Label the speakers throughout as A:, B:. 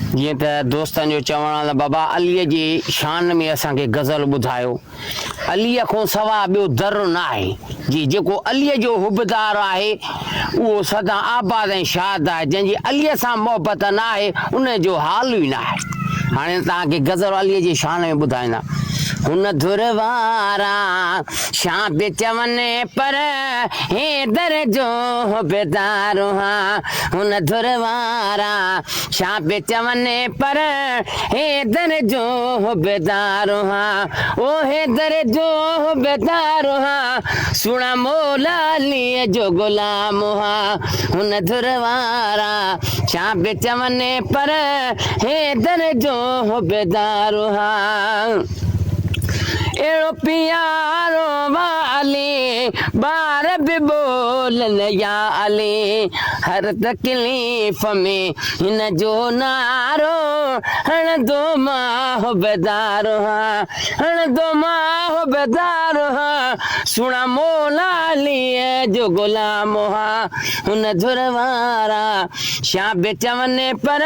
A: जीअं त दोस्तनि जो चवण आहे बाबा अलीअ जी शान में असांखे गज़ल ॿुधायो। अलीअ खां सवा ॿियो दर न आहे। जी जेको अलीअ जो हुबदार आहे उहो सदा आबाद ऐं शाद आहे। जंहिंजी अलीअ सां मोहबत न आहे उन जो हाल ई न आहे। हाणे तव्हांखे गज़ल अलीअ जी शान में ॿुधाईंदा। हुन धुर वारा छा पे चवनि पर हे दर जो हुबदार हा। हुन धुर वारा छा पे चवनि पर हे दर जो हुबदार हा। ओ हे दर जो हुबदार हा। सुणा मौला अलीअ जो गुलाम हा। हुन धुर वारा छा पे चवनि पर हे दर जो हुबदार हा। एड़ो प्यारो वाले बार भी बोलन या अली हर तकलीफ़ में हिन जो नारो हण दो माहबदार हा। हण दो माहबदार हा। सुणा मौला अलीअ जो गुलाम हा। हुन धुर वारा छा बि चवनि पर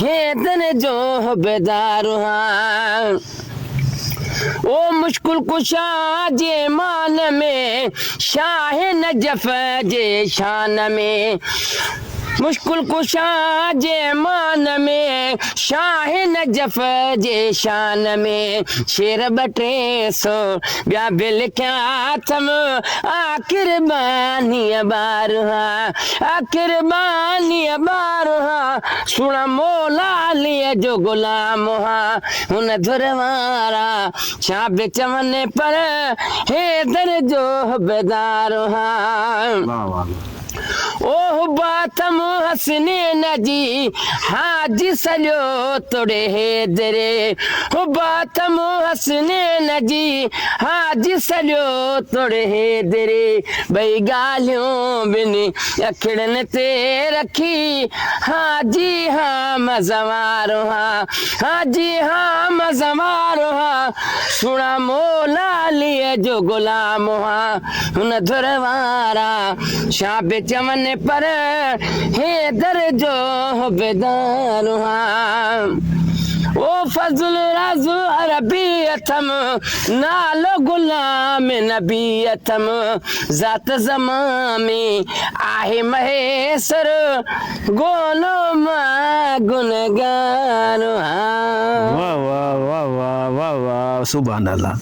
A: हे दर जो हुबदार हा। ओ मुश्किल कुशा जे मान में शाह नजफ जे शान में मुश्किल कुशा जे मान में शाह नजफ जे शान में शेर बटे सो ॿिया बि लिखिया अथम आख़िर बानीअ ॿार हा। आख़िर बानीअ ॿार हा। सुण मौला अलीअ जो गुलाम हा। हुन धुर वारा छा बि चवनि पर हे दर जो हुबदार हा। ओ बातम हसनैन जी हाजी सॼो तुड़े हे दरे। हो बातम हसनैन जी हाजी सॼो तुड़े हे दरे। ॿई ॻाल्हियूं ॿिनी अखिड़नि ते रखी हाजी हा मज़वारो हा। हाजी हा मज़वारो हा। सुणा मौला अलीअ जो गुलाम हा। हुन धुर वारा छा बि चवनि पर हे दर जो हुबदार हा। ओ फज़ल राज़ अरबी अथम नालो गुलाम नबी अथम ज़ात ज़मा में आहे महेसर गोलो मां गुनगार हा।
B: वाह वाह वाह वाह वाह वाह सुभान अल्लाह।